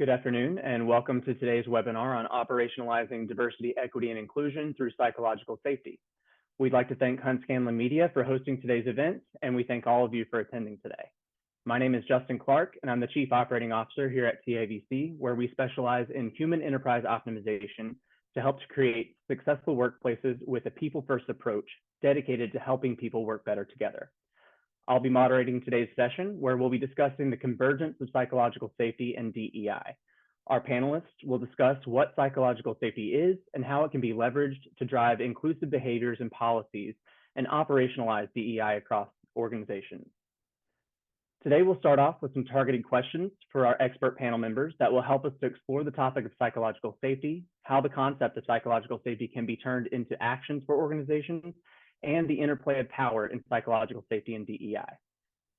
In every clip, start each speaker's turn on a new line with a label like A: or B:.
A: Good afternoon, and welcome to today's webinar on operationalizing diversity, equity, and inclusion through psychological safety. We'd like to thank Hunt Scanlon Media for hosting today's event, and we thank all of you for attending today. My name is Justin Clark, and I'm the Chief Operating Officer here at TIVC, where we specialize in human enterprise optimization to help to create successful workplaces with a people-first approach dedicated to helping people work better together. I'll be moderating today's session, where we'll be discussing the convergence of psychological safety and DEI. Our panelists will discuss what psychological safety is and how it can be leveraged to drive inclusive behaviors and policies and operationalize DEI across organizations. Today, we'll start off with some targeted questions for our expert panel members that will help us to explore the topic of psychological safety, how the concept of psychological safety can be turned into actions for organizations, and the interplay of power in psychological safety and DEI.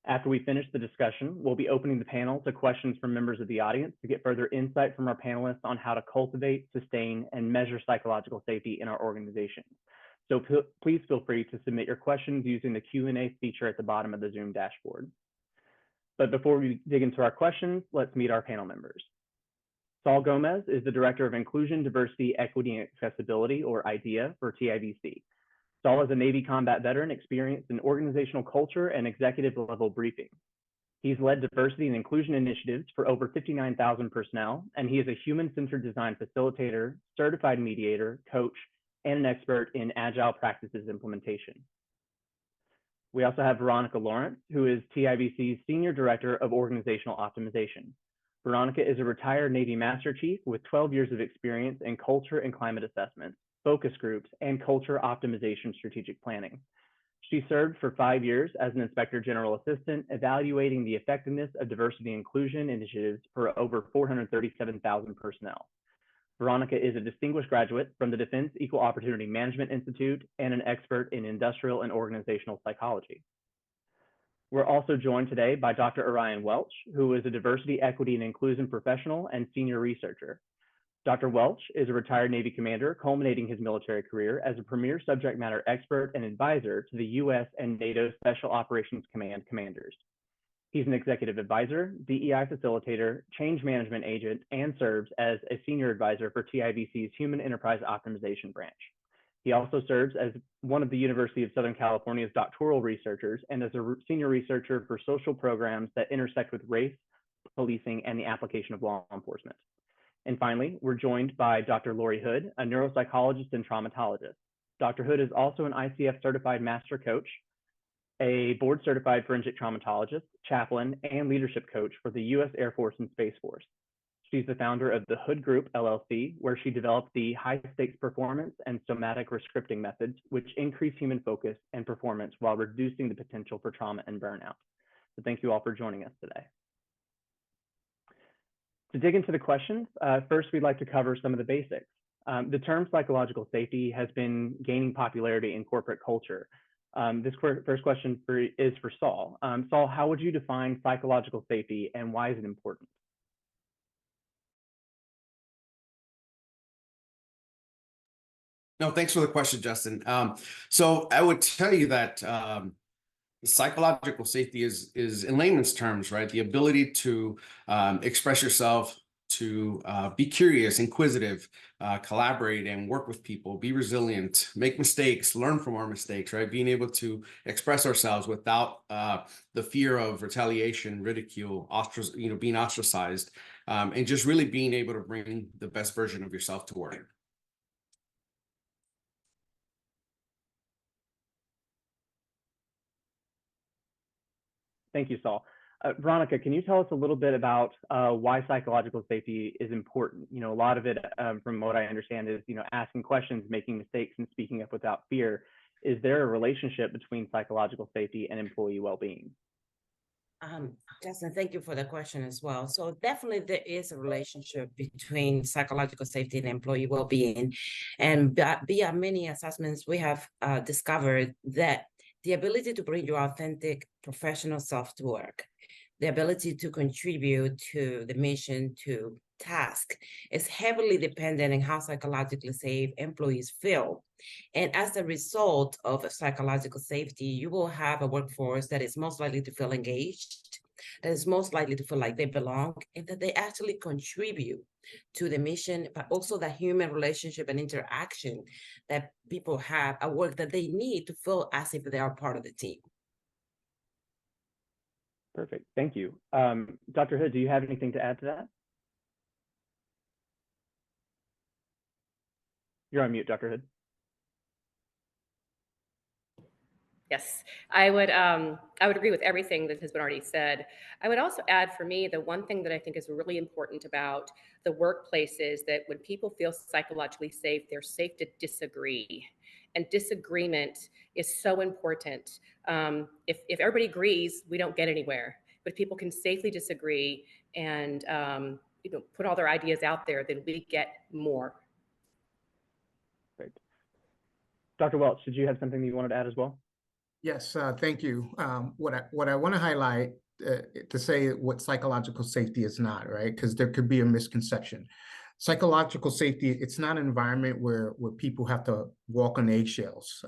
A: After we finish the discussion, we'll be opening the panel to questions from members of the audience to get further insight from our panelists on how to cultivate, sustain, and measure psychological safety in our organizations. So please feel free to submit your questions using the Q&A feature at the bottom of the Zoom dashboard. But before we dig into our questions, let's meet our panel members. Saul Gomez is the Director of Inclusion, Diversity, Equity, and Accessibility, or IDEA, for TIVC. Saul is a Navy combat veteran experienced in organizational culture and executive level briefing. He's led diversity and inclusion initiatives for over 59,000 personnel, and he is a human-centered design facilitator, certified mediator, coach, and an expert in agile practices implementation. We also have Veronica Lawrence, who is TIVC's Senior Director of Organizational Optimization. Veronica is a retired Navy Master Chief with 12 years of experience in culture and climate assessments, focus groups, and culture optimization strategic planning. She served for 5 years as an Inspector General Assistant, evaluating the effectiveness of diversity and inclusion initiatives for over 437,000 personnel. Veronica is a distinguished graduate from the Defense Equal Opportunity Management Institute and an expert in industrial and organizational psychology. We're also joined today by Dr. Orion Welch, who is a diversity, equity, and inclusion professional and senior researcher. Dr. Welch is a retired Navy commander, culminating his military career as a premier subject matter expert and advisor to the U.S. and NATO Special Operations Command commanders. He's an executive advisor, DEI facilitator, change management agent, and serves as a senior advisor for TIVC's Human Enterprise Optimization branch. He also serves as one of the University of Southern California's doctoral researchers and as a senior researcher for social programs that intersect with race, policing, and the application of law enforcement. And finally, we're joined by Dr. Lorie Hood, a neuropsychologist and traumatologist. Dr. Hood is also an ICF certified master coach, a board certified forensic traumatologist, chaplain, and leadership coach for the U.S. Air Force and Space Force. She's the founder of the Hood Group, LLC, where she developed the high stakes performance and somatic rescripting methods, which increase human focus and performance while reducing the potential for trauma and burnout. So thank you all for joining us today. To dig into the questions, first we'd like to cover some of the basics. The term psychological safety has been gaining popularity in corporate culture. This first question is for Saul. Saul, how would you define psychological safety and why is it important?
B: No, thanks for the question, Justin. So I would tell you that psychological safety is in layman's terms, right? The ability to express yourself, to be curious, inquisitive, collaborate and work with people, be resilient, make mistakes, learn from our mistakes, right? Being able to express ourselves without the fear of retaliation, ridicule, being ostracized, and just really being able to bring the best version of yourself to work.
A: Thank you, Saul. Veronica, can you tell us a little bit about why psychological safety is important? You know, a lot of it, from what I understand, is, asking questions, making mistakes, and speaking up without fear. Is there a relationship between psychological safety and employee well-being?
C: Justin, thank you for the question as well. So definitely there is a relationship between psychological safety and employee well-being. And via many assessments, we have discovered that the ability to bring your authentic professional self to work, the ability to contribute to the mission, to task, is heavily dependent on how psychologically safe employees feel. And as a result of psychological safety, you will have a workforce that is most likely to feel engaged, that is most likely to feel like they belong and that they actually contribute to the mission, but also the human relationship and interaction that people have at work that they need to feel as if they are part of the team.
A: Perfect. Thank you. Dr. Hood, do you have anything to add to that? You're on mute, Dr. Hood.
D: Yes, I would agree with everything that has been already said. I would also add, for me, the one thing that I think is really important about the workplace is that when people feel psychologically safe, they're safe to disagree. And disagreement is so important. If everybody agrees, we don't get anywhere. But if people can safely disagree and put all their ideas out there, then we get more.
A: Great. Dr. Welch, did you have something that you wanted to add as well?
E: Yes, thank you. What I want to highlight to say what psychological safety is not, right? Because there could be a misconception. Psychological safety, it's not an environment where people have to walk on eggshells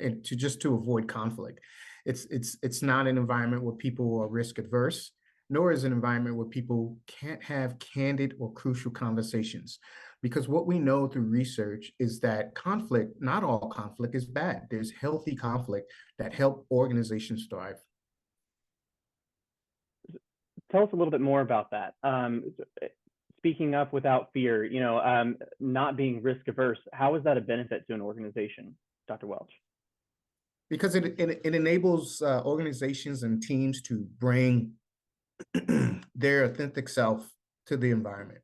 E: and to avoid conflict. It's not an environment where people are risk adverse, nor is it an environment where people can't have candid or crucial conversations. Because what we know through research is that conflict, not all conflict is bad. There's healthy conflict that help organizations thrive.
A: Tell us a little bit more about that. Speaking up without fear, not being risk averse, how is that a benefit to an organization, Dr. Welch?
E: Because it enables organizations and teams to bring their authentic self to the environment.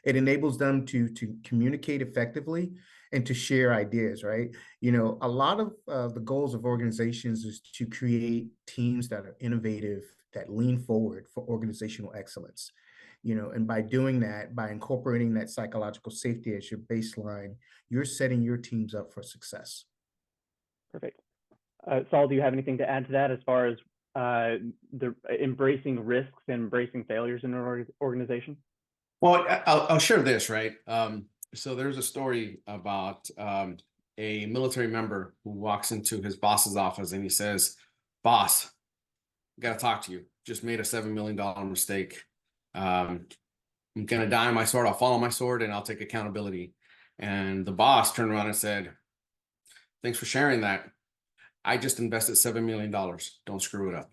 E: It enables them to communicate effectively and to share ideas, right? A lot of the goals of organizations is to create teams that are innovative, that lean forward for organizational excellence. And by doing that, by incorporating that psychological safety as your baseline, you're setting your teams up for success.
A: Perfect. Saul, do you have anything to add to that as far as the embracing risks and embracing failures in an organization?
B: Well, I'll share this, right? So there's a story about a military member who walks into his boss's office and he says, "Boss, got to talk to you. Just made a $7 million mistake. I'm going to die on my sword. I'll fall on my sword and I'll take accountability." And the boss turned around and said, "Thanks for sharing that. I just invested $7 million. Don't screw it up."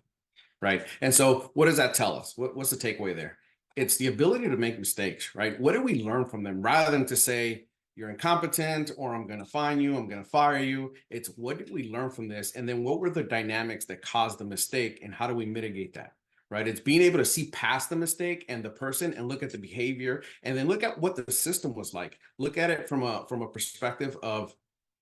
B: Right. And so what does that tell us? What's the takeaway there? It's the ability to make mistakes, right? What do we learn from them rather than to say, "You're incompetent," or "I'm going to fine you, I'm going to fire you." It's what did we learn from this? And then what were the dynamics that caused the mistake and how do we mitigate that? Right? It's being able to see past the mistake and the person and look at the behavior and then look at what the system was like. Look at it from a perspective of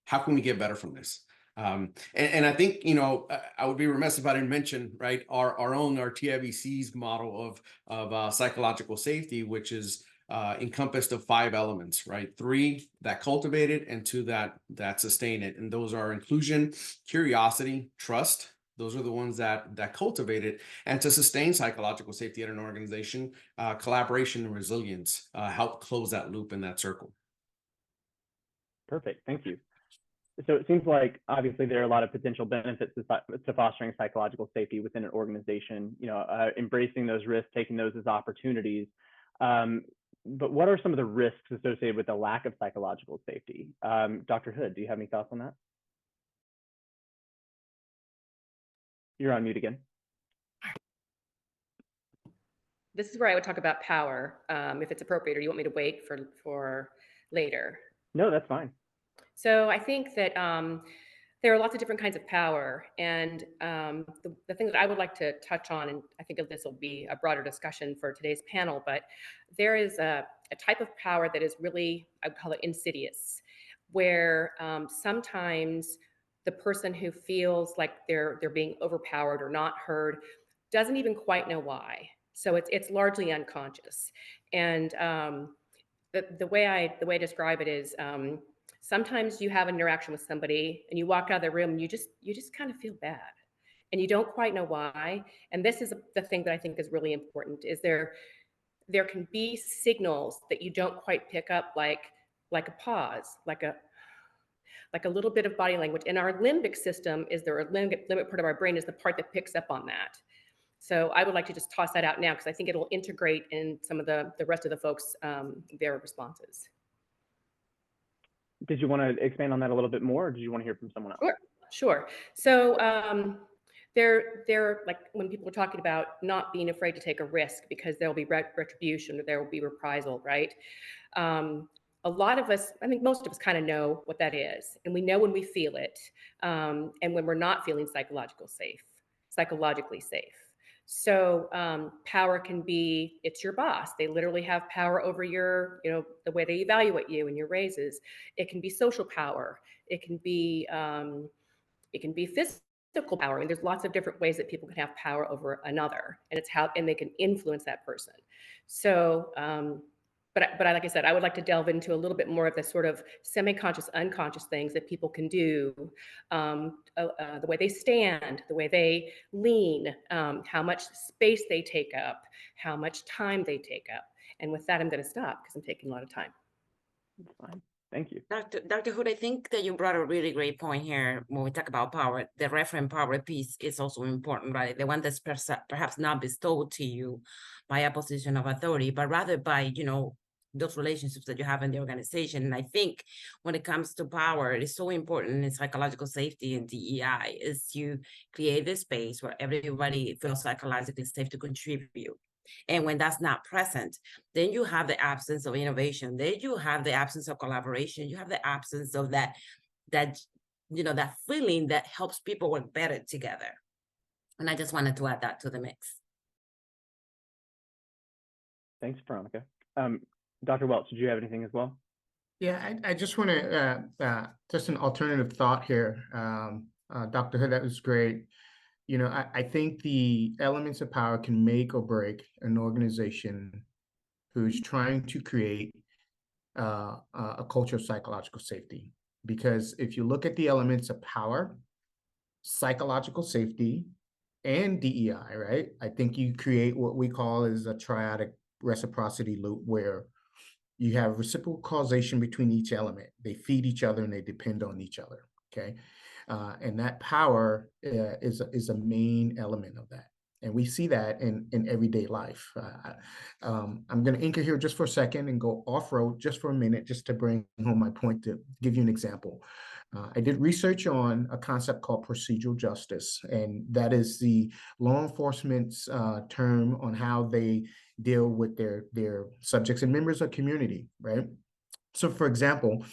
B: how can we get better from this? And I think, I would be remiss if I didn't mention, right, our TIVC's model of psychological safety, which is encompassed of 5 elements, right? 3 that cultivate it and 2 that sustain it. And those are inclusion, curiosity, trust. Those are the ones that cultivate it. And to sustain psychological safety at an organization, collaboration and resilience help close that loop in that circle.
A: Perfect. Thank you. So it seems like obviously there are a lot of potential benefits to fostering psychological safety within an organization, embracing those risks, taking those as opportunities. But what are some of the risks associated with the lack of psychological safety? Dr. Hood, do you have any thoughts on that? You're on mute again.
D: This is where I would talk about power, if it's appropriate, or you want me to wait for later?
A: No, that's fine.
D: So I think that there are lots of different kinds of power. And the thing that I would like to touch on, and I think this will be a broader discussion for today's panel, but there is a type of power that is really, I would call it insidious, where sometimes the person who feels like they're being overpowered or not heard doesn't even quite know why. So it's largely unconscious. And the way I describe it is, sometimes you have an interaction with somebody and you walk out of the room and you just kind of feel bad and you don't quite know why. And this is the thing that I think is really important, is there can be signals that you don't quite pick up, like a pause, like a little bit of body language. And our limbic system is the limbic part of our brain is the part that picks up on that. So I would like to just toss that out now because I think it'll integrate in some of the rest of the folks, their responses.
A: Did you want to expand on that a little bit more, or did you want to hear from someone else?
D: Sure. So they're like when people are talking about not being afraid to take a risk because there will be retribution or there will be reprisal, right? A lot of us, I think most of us kind of know what that is. And we know when we feel it and when we're not feeling psychologically safe. So power can be, it's your boss. They literally have power over your, the way they evaluate you and your raises. It can be social power. It can be physical power. I mean, there's lots of different ways that people can have power over another, and it's how, and they can influence that person. So, but like I said, I would like to delve into a little bit more of the sort of semi-conscious, unconscious things that people can do, the way they stand, the way they lean, how much space they take up, how much time they take up. And with that, I'm going to stop because I'm taking a lot of time.
A: That's fine. Thank you.
C: Dr. Hood, I think that you brought a really great point here when we talk about power. The referent power piece is also important, right? The one that's perhaps not bestowed to you by a position of authority, but rather by, those relationships that you have in the organization. And I think when it comes to power, it is so important in psychological safety and DEI is to create this space where everybody feels psychologically safe to contribute. And when that's not present, then you have the absence of innovation. Then you have the absence of collaboration. You have the absence of that feeling that helps people work better together. And I just wanted to add that to the mix.
A: Thanks, Veronica. Dr. Welch, did you have anything as well?
E: Yeah, I just want to, just an alternative thought here. Dr. Hood, that was great. I think the elements of power can make or break an organization who's trying to create a culture of psychological safety. Because if you look at the elements of power, psychological safety, and DEI, right? I think you create what we call is a triadic reciprocity loop where you have reciprocal causation between each element. They feed each other and they depend on each other, okay? And that power is a main element of that. And we see that in everyday life. I'm going to anchor here just for a second and go off-road just for a minute, just to bring home my point, to give you an example. I did research on a concept called procedural justice, and that is the law enforcement's term on how they deal with their subjects and members of community, right? So for example,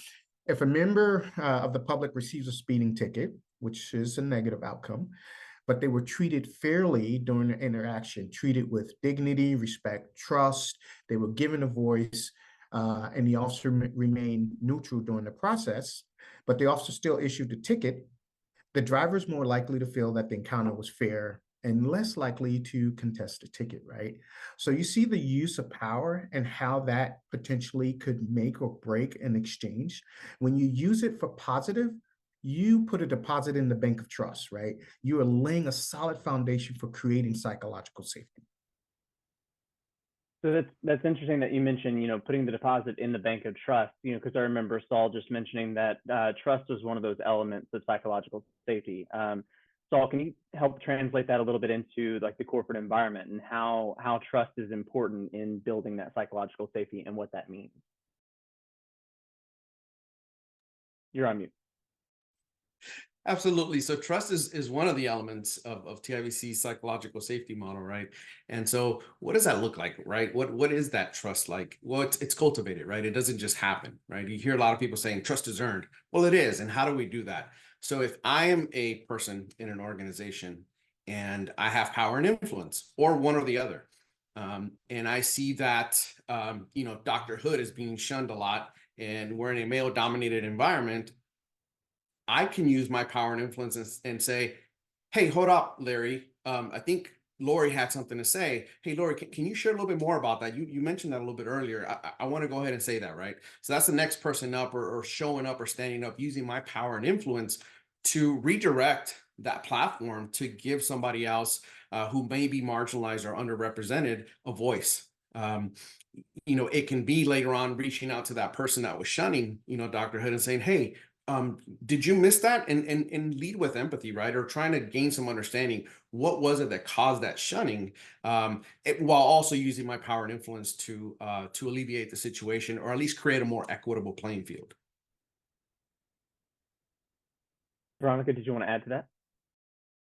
E: if a member of the public receives a speeding ticket, which is a negative outcome, but they were treated fairly during the interaction, treated with dignity, respect, trust, they were given a voice, and the officer remained neutral during the process, but the officer still issued the ticket, the driver is more likely to feel that the encounter was fair and less likely to contest the ticket, right? So you see the use of power and how that potentially could make or break an exchange. When you use it for positive, you put a deposit in the bank of trust, right? You are laying a solid foundation for creating psychological safety.
A: So that's interesting that you mentioned, putting the deposit in the bank of trust, because I remember Saul just mentioning that trust was one of those elements of psychological safety. Saul, can you help translate that a little bit into like the corporate environment and how trust is important in building that psychological safety and what that means? You're on mute.
B: Absolutely. So trust is one of the elements of TIVC's psychological safety model, right? And so what does that look like, right? What is that trust like? Well, it's cultivated, right? It doesn't just happen, right? You hear a lot of people saying trust is earned. Well, it is. And how do we do that? So if I am a person in an organization and I have power and influence, or one or the other, and I see that, Dr. Hood is being shunned a lot and we're in a male-dominated environment, I can use my power and influence and say, hey, hold up, Larry. I think Lorie had something to say. Hey, Lorie, can you share a little bit more about that? You mentioned that a little bit earlier. I want to go ahead and say that, right? So that's the next person up or showing up or standing up, using my power and influence to redirect that platform to give somebody else who may be marginalized or underrepresented a voice. It can be later on reaching out to that person that was shunning, Dr. Hood and saying, hey, did you miss that? And lead with empathy, right? Or trying to gain some understanding. What was it that caused that shunning? While also using my power and influence to alleviate the situation, or at least create a more equitable playing field.
A: Veronica, did you want to add to that?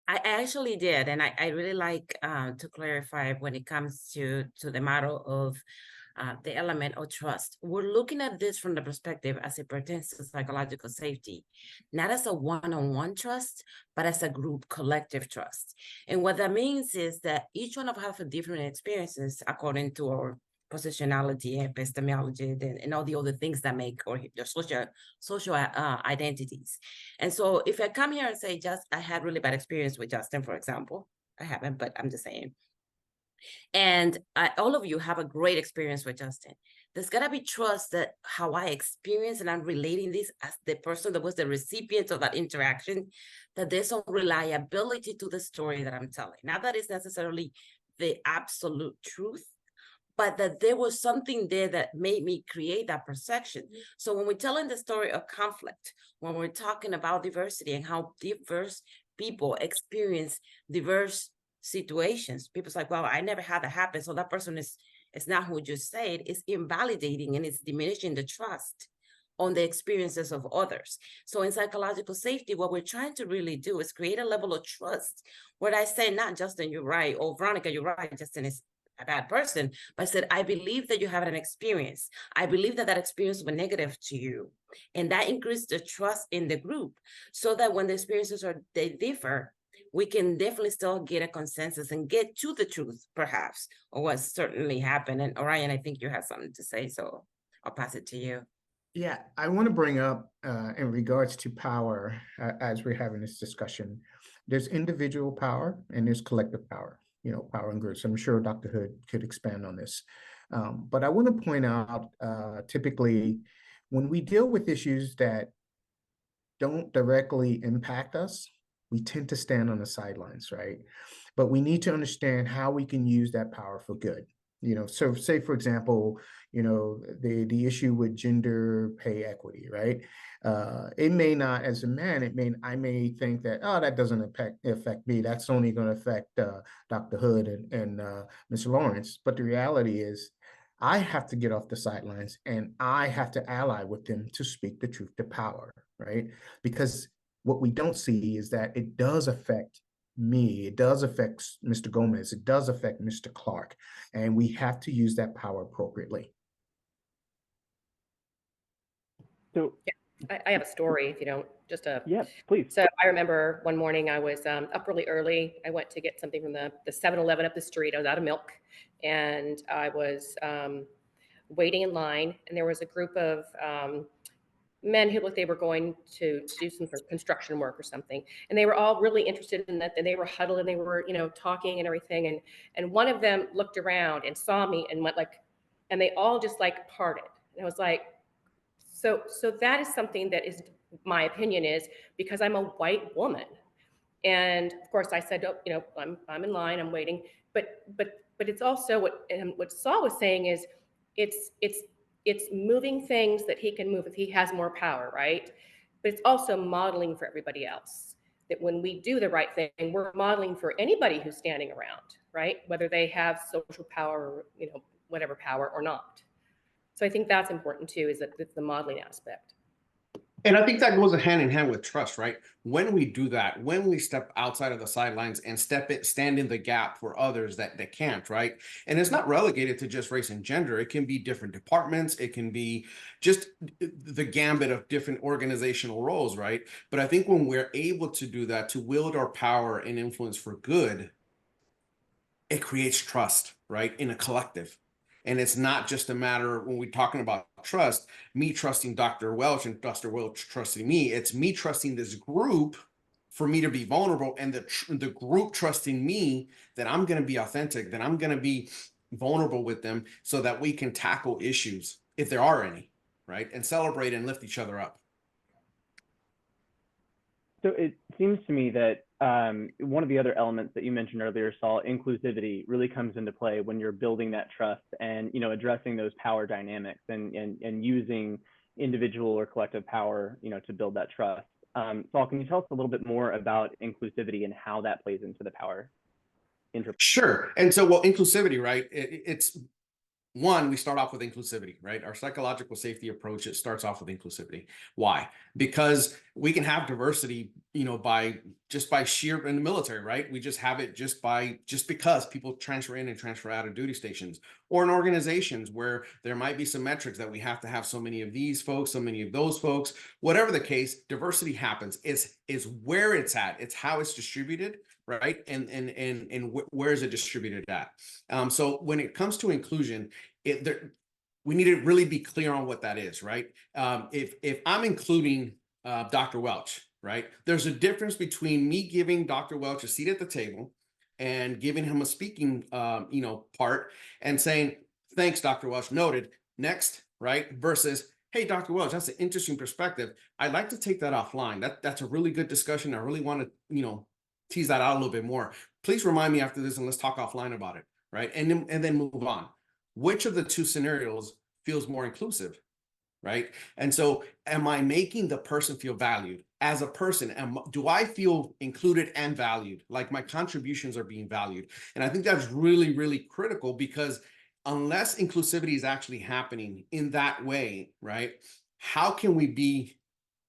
C: I actually did, and I really like to clarify when it comes to the model of the element of trust. We're looking at this from the perspective as it pertains to psychological safety, not as a one-on-one trust, but as a group collective trust. And what that means is that each one of us have different experiences according to our positionality, epistemology, and all the other things that make or your social identities. And so if I come here and say, just I had really bad experience with Justin, for example, I haven't, but I'm just saying. And all of you have a great experience with Justin. There's gotta be trust that how I experience and I'm relating this as the person that was the recipient of that interaction, that there's some reliability to the story that I'm telling. Not that it's necessarily the absolute truth, but that there was something there that made me create that perception. So when we're telling the story of conflict, when we're talking about diversity and how diverse people experience diverse situations, people's like, well, I never had that happen. So that person is not who you said. It's invalidating and it's diminishing the trust on the experiences of others. So in psychological safety, what we're trying to really do is create a level of trust where I say, not Justin, you're right, or Veronica, you're right, Justin is a bad person, but I said, I believe that you have an experience. I believe that that experience was negative to you. And that increased the trust in the group so that when the experiences they differ, we can definitely still get a consensus and get to the truth, perhaps, or what certainly happened. And Orion, I think you have something to say, so I'll pass it to you.
E: Yeah, I want to bring up in regards to power, as we're having this discussion, there's individual power and there's collective power, power in groups. I'm sure Dr. Hood could expand on this. But I want to point out, typically, when we deal with issues that don't directly impact us, we tend to stand on the sidelines, right? But we need to understand how we can use that power for good. So say, for example, the issue with gender pay equity, right? It may not, as a man, I may think that, oh, that doesn't affect me. That's only going to affect Dr. Hood and Ms. Lawrence. But the reality is, I have to get off the sidelines and I have to ally with them to speak the truth to power, right? Because what we don't see is that it does affect me, it does affect Mr. Gomez, it does affect Mr. Clark, and we have to use that power appropriately.
A: So
D: I have a story, if you don't,
A: yeah, please.
D: So I remember one morning I was up really early. I went to get something from the 7-Eleven up the street. I was out of milk, and I was waiting in line, and there was a group of men who looked they were going to do some sort of construction work or something, and they were all really interested in that, and they were huddled and they were talking and everything, and one of them looked around and saw me and went like, and they all just like parted, and I was like, so that is something that is, my opinion is, because I'm a white woman, and of course I said, oh, I'm in line, I'm waiting, but it's also what Saul was saying is it's moving things that he can move if he has more power, right? But it's also modeling for everybody else that when we do the right thing, we're modeling for anybody who's standing around, right? Whether they have social power, or, whatever power or not. So I think that's important too, is that it's the modeling aspect.
B: And I think that goes hand in hand with trust, right? When we do that, when we step outside of the sidelines and stand in the gap for others that can't, right? And it's not relegated to just race and gender. It can be different departments. It can be just the gambit of different organizational roles, right? But I think when we're able to do that, to wield our power and influence for good, it creates trust, right? In a collective. And it's not just a matter, when we're talking about trust, me trusting Dr. Welch and Dr. Welch trusting me. It's me trusting this group for me to be vulnerable, and the group trusting me that I'm going to be authentic, that I'm going to be vulnerable with them so that we can tackle issues, if there are any, right? And celebrate and lift each other up.
A: So it seems to me that one of the other elements that you mentioned earlier, Saul, inclusivity, really comes into play when you're building that trust and addressing those power dynamics and using individual or collective power, to build that trust. Saul, can you tell us a little bit more about inclusivity and how that plays into the power interplay?
B: Sure. And so, well, inclusivity, right? It's one, we start off with inclusivity, right? Our psychological safety approach, it starts off with inclusivity. Why? Because we can have diversity, by sheer in the military, right? We just have it just because people transfer in and transfer out of duty stations, or in organizations where there might be some metrics that we have to have so many of these folks, so many of those folks, whatever the case, diversity happens. Is where it's at. It's how it's distributed, right? And where is it distributed at? So when it comes to inclusion, we need to really be clear on what that is, right? If I'm including Dr. Welch, right? There's a difference between me giving Dr. Welch a seat at the table and giving him a speaking, part and saying, thanks, Dr. Welch, noted, next, right? Versus, hey, Dr. Welch, that's an interesting perspective. I'd like to take that offline. That's a really good discussion. I really want to, tease that out a little bit more. Please remind me after this and let's talk offline about it, right? And then move on. Which of the two scenarios feels more inclusive, right? And so am I making the person feel valued as a person? Do I feel included and valued? Like my contributions are being valued? And I think that's really, really critical, because unless inclusivity is actually happening in that way, right? How can we be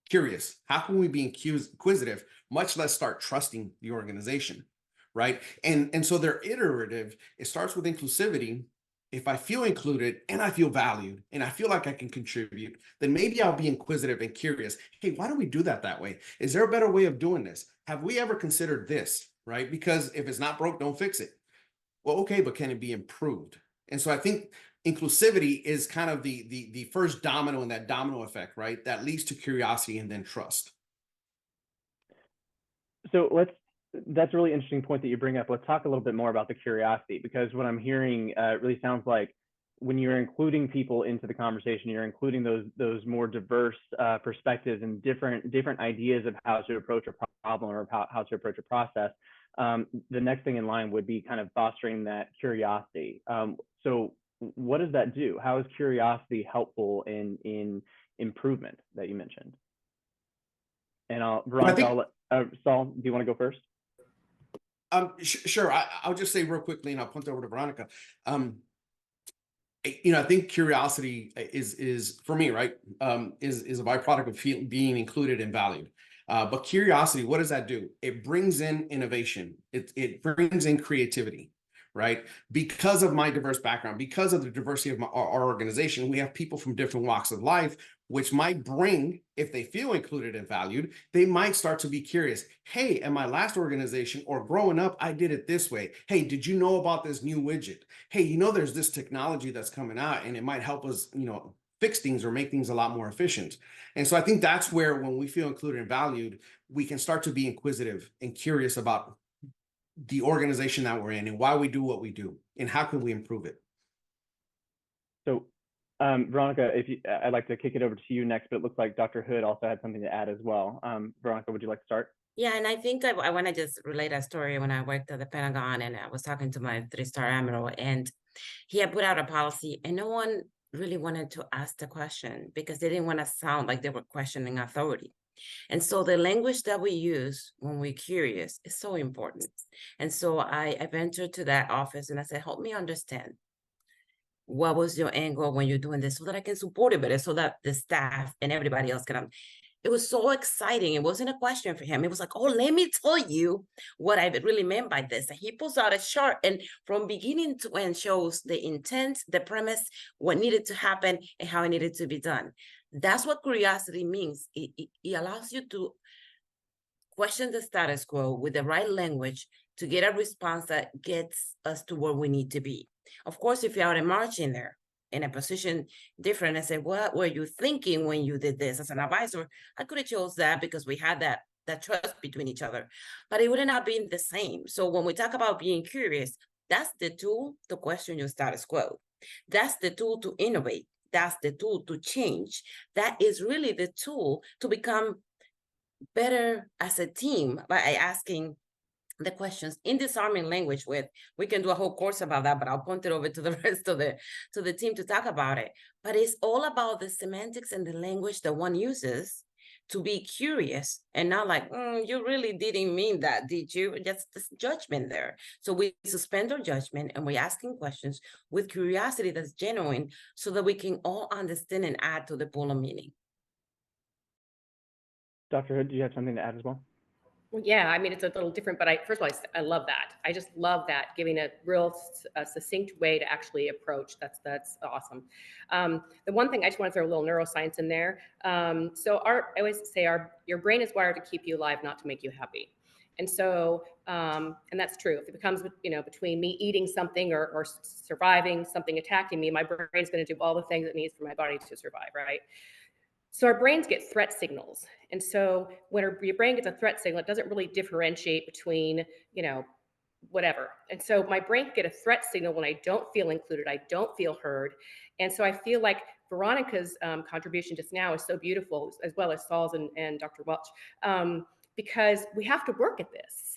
B: curious? How can we be inquisitive, much less start trusting the organization, right? And so they're iterative. It starts with inclusivity. If I feel included and I feel valued and I feel like I can contribute, then maybe I'll be inquisitive and curious. Hey, why don't we do that way? Is there a better way of doing this? Have we ever considered this, right? Because if it's not broke, don't fix it. Well, okay, but can it be improved? And so I think inclusivity is kind of the first domino in that domino effect, right? That leads to curiosity and then trust.
A: So that's a really interesting point that you bring up. Let's talk a little bit more about the curiosity, because what I'm hearing really sounds like when you're including people into the conversation, you're including those more diverse perspectives and different ideas of how to approach a problem or how to approach a process. The next thing in line would be kind of fostering that curiosity. So what does that do? How is curiosity helpful in improvement that you mentioned? And Veronica, Saul, do you want to go first?
B: Sure. I'll just say real quickly, and I'll punt over to Veronica. I think curiosity is for me, right? Is a byproduct of being included and valued. But curiosity, what does that do? It brings in innovation. It brings in creativity, right? Because of my diverse background, because of the diversity of our organization, we have people from different walks of life, which might bring, if they feel included and valued, they might start to be curious. Hey, in my last organization or growing up, I did it this way. Hey, did you know about this new widget? Hey, there's this technology that's coming out and it might help us, fix things or make things a lot more efficient. And so I think that's where, when we feel included and valued, we can start to be inquisitive and curious about the organization that we're in and why we do what we do and how can we improve it.
A: So Veronica, I'd like to kick it over to you next, but it looks like Dr. Hood also had something to add as well. Veronica, would you like to start?
C: Yeah, and I think I want to just relate a story. When I worked at the Pentagon and I was talking to my 3-star admiral, and he had put out a policy and no one really wanted to ask the question because they didn't want to sound like they were questioning authority. And so the language that we use when we're curious is so important. And so I ventured to that office and I said, help me understand. What was your angle when you're doing this so that I can support it better, so that the staff and everybody else can. It was so exciting. It wasn't a question for him. It was like, oh, let me tell you what I really meant by this. And he pulls out a chart and from beginning to end shows the intent, the premise, what needed to happen and how it needed to be done. That's what curiosity means. It allows you to question the status quo with the right language to get a response that gets us to where we need to be. Of course, if you're out and marching there in a position different and say, what were you thinking when you did this? As an advisor, I could have chose that because we had that trust between each other, but it would not have been the same. So when we talk about being curious, that's the tool to question your status quo. That's the tool to innovate. That's the tool to change. That is really the tool to become better as a team by asking the questions in disarming language with, we can do a whole course about that, but I'll point it over to the rest of the team to talk about it. But it's all about the semantics and the language that one uses to be curious and not like, you really didn't mean that, did you? Just this judgment there. So we suspend our judgment and we're asking questions with curiosity that's genuine so that we can all understand and add to the pool of meaning.
A: Dr. Hood, do you have something to add as well?
D: Well, yeah, I mean, it's a little different, but first of all, I love that. I just love that, giving a real succinct way to actually approach. That's awesome. The one thing I just want to throw a little neuroscience in there. So I always say your brain is wired to keep you alive, not to make you happy. And so, and that's true. If it becomes, between me eating something or surviving something attacking me, my brain's going to do all the things it needs for my body to survive, right? So our brains get threat signals. And so when your brain gets a threat signal, it doesn't really differentiate between, whatever. And so my brain can get a threat signal when I don't feel included, I don't feel heard. And so I feel like Veronica's contribution just now is so beautiful, as well as Saul's and Dr. Welch, because we have to work at this.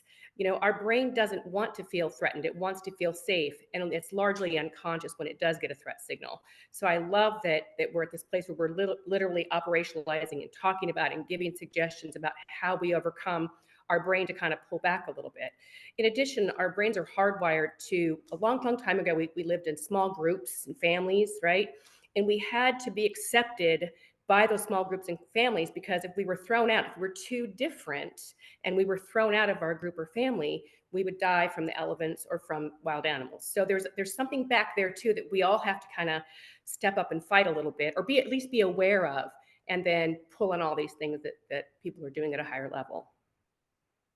D: Our brain doesn't want to feel threatened. It wants to feel safe. And it's largely unconscious when it does get a threat signal. So I love that we're at this place where we're literally operationalizing and talking about and giving suggestions about how we overcome our brain to kind of pull back a little bit. In addition, our brains are hardwired to, a long time ago, we lived in small groups and families, right? And we had to be accepted by those small groups and families, because if we were thrown out, if we were too different and we were thrown out of our group or family, we would die from the elements or from wild animals. So there's something back there too that we all have to kind of step up and fight a little bit, or at least be aware of, and then pull in all these things that people are doing at a higher level.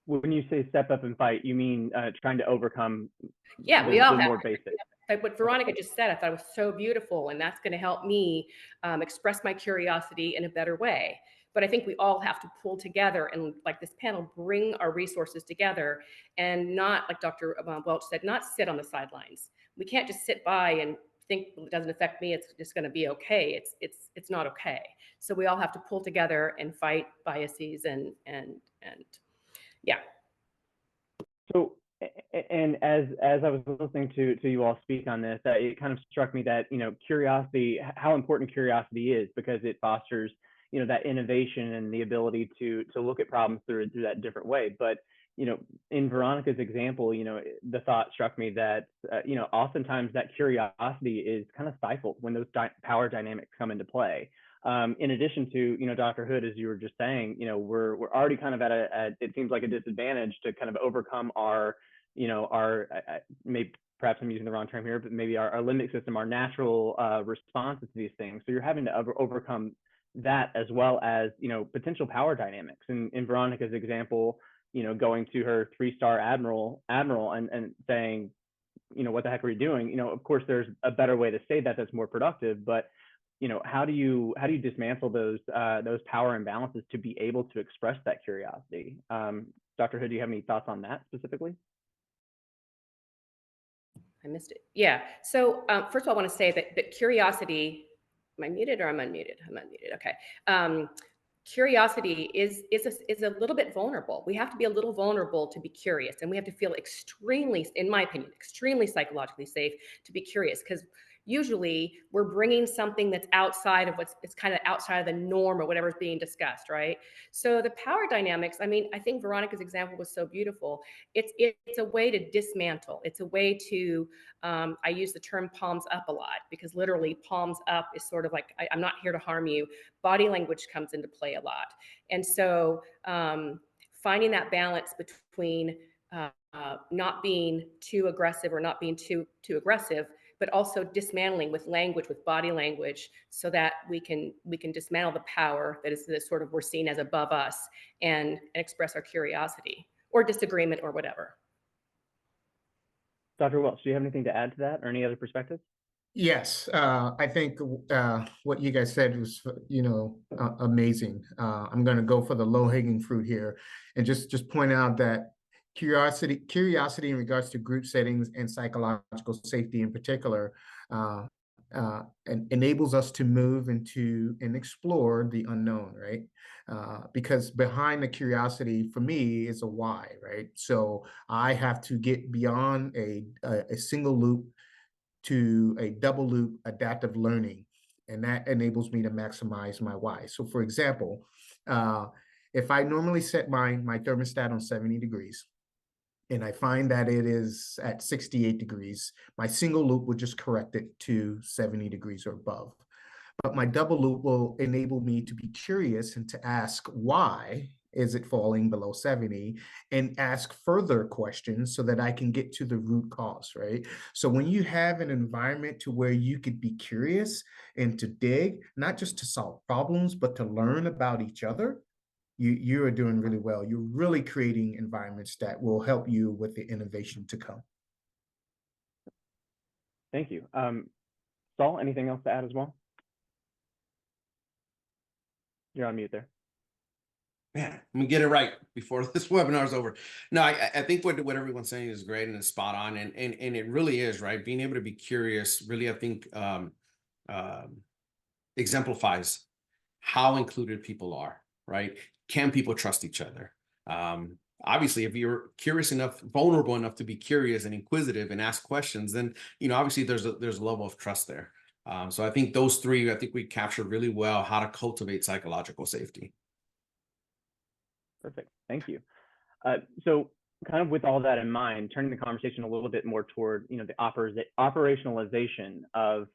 A: When you say step up and fight, you mean trying to overcome
D: we all have
A: more basic.
D: Like what Veronica just said, I thought it was so beautiful, and that's going to help me express my curiosity in a better way. But I think we all have to pull together and, like this panel, bring our resources together, and not, like Dr. Welch said, not sit on the sidelines. We can't just sit by and think, well, it doesn't affect me, it's just going to be okay. It's not okay. So we all have to pull together and fight biases and yeah.
A: So, and as I was listening to you all speak on this, it kind of struck me that, curiosity, how important curiosity is, because it fosters, that innovation and the ability to look at problems through that different way. But, in Veronica's example, the thought struck me that, oftentimes that curiosity is kind of stifled when those power dynamics come into play. In addition to, Dr. Hood, as you were just saying, we're already kind of at it seems like a disadvantage to kind of overcome our, maybe perhaps I'm using the wrong term here, but maybe our limbic system, our natural responses to these things. So you're having to overcome that, as well as, potential power dynamics. And in Veronica's example, going to her 3-star admiral and saying, what the heck are you doing? Of course, there's a better way to say that that's more productive, but how do you dismantle those power imbalances to be able to express that curiosity? Dr. Hood, do you have any thoughts on that specifically?
D: I missed it. Yeah. So first of all, I want to say that curiosity, am I muted or I'm unmuted? I'm unmuted. Okay. Curiosity is a little bit vulnerable. We have to be a little vulnerable to be curious, and we have to feel extremely, in my opinion, extremely psychologically safe to be curious, because usually we're bringing something that's outside of it's kind of outside of the norm or whatever's being discussed, right? So the power dynamics, I mean, I think Veronica's example was so beautiful. It's a way to dismantle. It's a way to, I use the term palms up a lot, because literally palms up is sort of like, I'm not here to harm you. Body language comes into play a lot. And so finding that balance between not being too aggressive or not being too aggressive, but also dismantling with language, with body language, so that we can dismantle the power that is sort of we're seen as above us, and express our curiosity or disagreement or whatever.
A: Dr. Welch, do you have anything to add to that, or any other perspectives?
E: Yes, I think what you guys said was, amazing. I'm going to go for the low-hanging fruit here, and just point out that curiosity in regards to group settings and psychological safety in particular and enables us to move into and explore the unknown, right? Because behind the curiosity for me is a why, right? So I have to get beyond a single loop to a double loop adaptive learning, and that enables me to maximize my why. So for example, if I normally set my thermostat on 70 degrees, and I find that it is at 68 degrees, my single loop will just correct it to 70 degrees or above. But my double loop will enable me to be curious and to ask why is it falling below 70, and ask further questions so that I can get to the root cause, right? So when you have an environment to where you could be curious and to dig, not just to solve problems, but to learn about each other, you are doing really well. You're really creating environments that will help you with the innovation to come.
A: Thank you. Saul, anything else to add as well? You're on mute there.
B: Man, let me get it right before this webinar is over. No, I think what everyone's saying is great and is spot on, and it really is, right? Being able to be curious really, I think, exemplifies how included people are, right? Can people trust each other? Obviously, if you're curious enough, vulnerable enough to be curious and inquisitive and ask questions, then obviously there's a level of trust there. So I think those three, I think we captured really well how to cultivate psychological safety.
A: Perfect. Thank you. So kind of with all that in mind, turning the conversation a little bit more toward, the operationalization of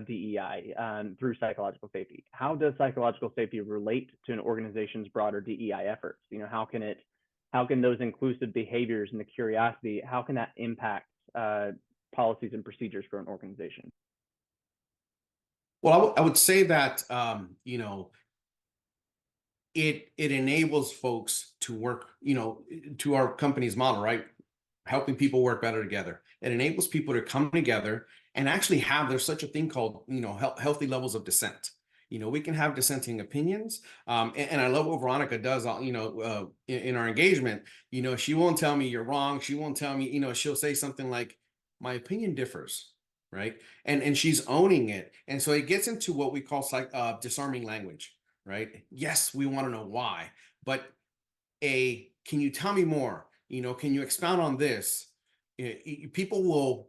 A: DEI through psychological safety. How does psychological safety relate to an organization's broader DEI efforts? How can those inclusive behaviors and the curiosity, how can that impact policies and procedures for an organization?
B: Well, I would say that, it enables folks to work, to our company's model, right? Helping people work better together. It enables people to come together and actually there's such a thing called, healthy levels of dissent. We can have dissenting opinions. And I love what Veronica does, in our engagement. She won't tell me you're wrong. She won't tell me, she'll say something like, my opinion differs, right? And she's owning it. And so it gets into what we call disarming language. Right? Yes, we want to know why, but can you tell me more? Can you expound on this? People will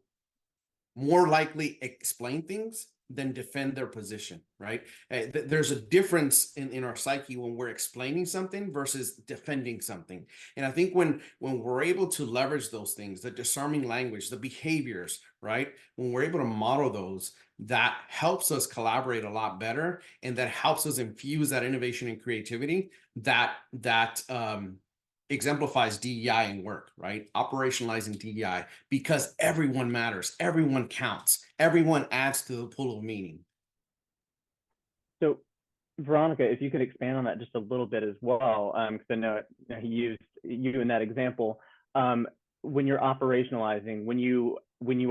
B: more likely explain things than defend their position, right? There's a difference in our psyche when we're explaining something versus defending something. And I think when we're able to leverage those things, the disarming language, the behaviors, right? When we're able to model those, that helps us collaborate a lot better, and that helps us infuse that innovation and creativity that exemplifies DEI in work, right? Operationalizing DEI, because everyone matters, everyone counts, everyone adds to the pool of meaning.
A: So, Veronica, if you could expand on that just a little bit as well, because I know he used you in that example. When you're operationalizing, when you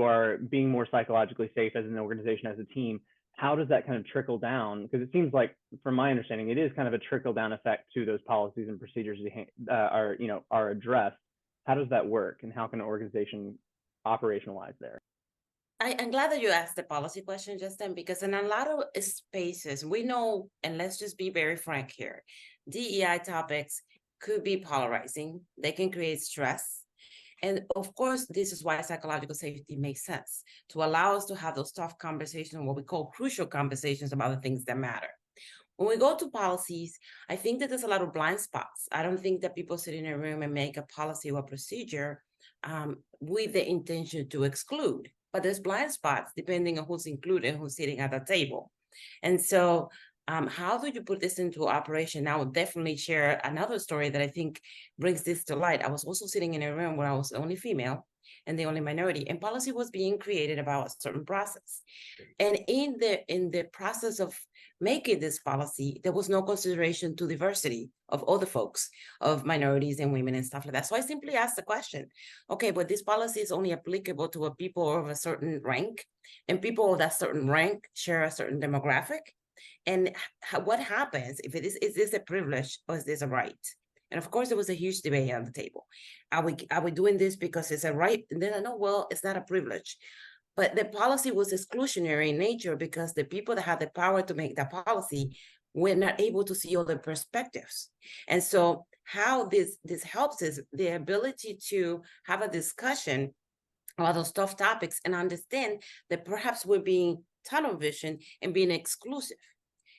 A: are being more psychologically safe as an organization, as a team, how does that kind of trickle down? Because it seems like, from my understanding, it is kind of a trickle down effect to those policies and procedures are addressed. How does that work, and how can an organization operationalize there?
C: I'm glad that you asked the policy question, Justin, because in a lot of spaces, we know, and let's just be very frank here, DEI topics could be polarizing. They can create stress. And of course, this is why psychological safety makes sense, to allow us to have those tough conversations, what we call crucial conversations about the things that matter. When we go to policies, I think that there's a lot of blind spots. I don't think that people sit in a room and make a policy or procedure with the intention to exclude, but there's blind spots depending on who's included and who's sitting at the table. And so how do you put this into operation? I would definitely share another story that I think brings this to light. I was also sitting in a room where I was the only female and the only minority, and policy was being created about a certain process. And in the process of making this policy, there was no consideration to diversity of other folks, of minorities and women and stuff like that. So I simply asked the question, okay, but this policy is only applicable to a people of a certain rank, and people of that certain rank share a certain demographic. And what happens if is this a privilege or is this a right? And of course, there was a huge debate on the table. Are we doing this because it's a right? And then I know, well, it's not a privilege. but the policy was exclusionary in nature because the people that had the power to make that policy were not able to see other perspectives. And so how this helps is the ability to have a discussion about those tough topics and understand that perhaps we're being tunnel vision and being exclusive.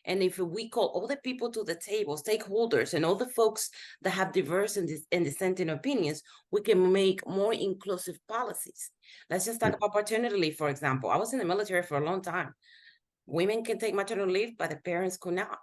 C: And if we call all the people to the table, stakeholders, and all the folks that have diverse and dissenting opinions, we can make more inclusive policies. Let's just talk about paternity leave, for example. I was in the military for a long time. Women can take maternity leave, but the parents could not.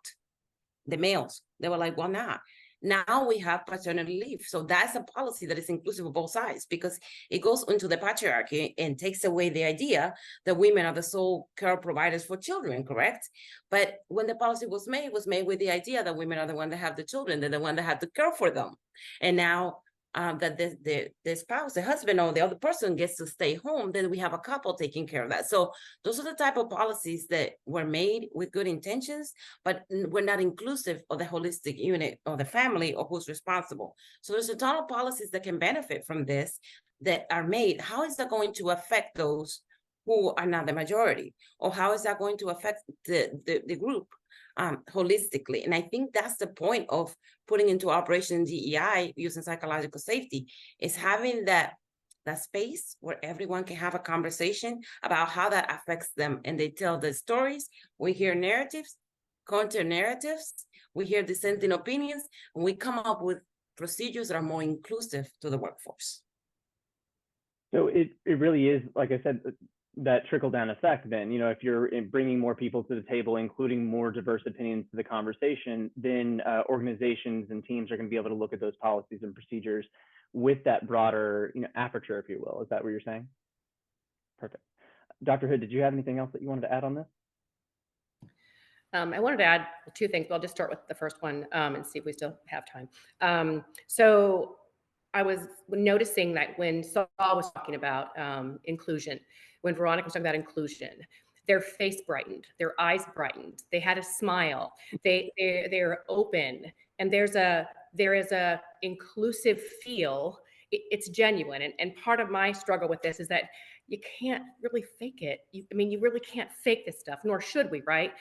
C: The males, they were like, well, not. Now we have paternity leave. So that's a policy that is inclusive of both sides because it goes into the patriarchy and takes away the idea that women are the sole care providers for children, correct? But when the policy was made with the idea that women are the one that have the children, they're the one that have to care for them. And now that the spouse, the husband or the other person gets to stay home, then we have a couple taking care of that. So those are the type of policies that were made with good intentions, but we're not inclusive of the holistic unit or the family or who's responsible. So there's a ton of policies that can benefit from this that are made. How is that going to affect those who are not the majority? Or how is that going to affect the group holistically? And I think that's the point of putting into operation DEI using psychological safety, is having that space where everyone can have a conversation about how that affects them. And they tell the stories, we hear narratives, counter narratives, we hear dissenting opinions, and we come up with procedures that are more inclusive to the workforce.
A: So it really is, like I said, that trickle-down effect. Then, you know, if you're bringing more people to the table, including more diverse opinions to the conversation, then organizations and teams are going to be able to look at those policies and procedures with that broader, you know, aperture, if you will. Is that what you're saying? Perfect. Dr. Hood, did you have anything else that you wanted to add on this?
D: I wanted to add two things, but I'll just start with the first one and see if we still have time. So I was noticing that when Saul was talking about inclusion, when Veronica was talking about inclusion, their face brightened, their eyes brightened, they had a smile, they're open, and there is a inclusive feel. It's genuine, and part of my struggle with this is that you can't really fake it. You really can't fake this stuff, nor should we, right?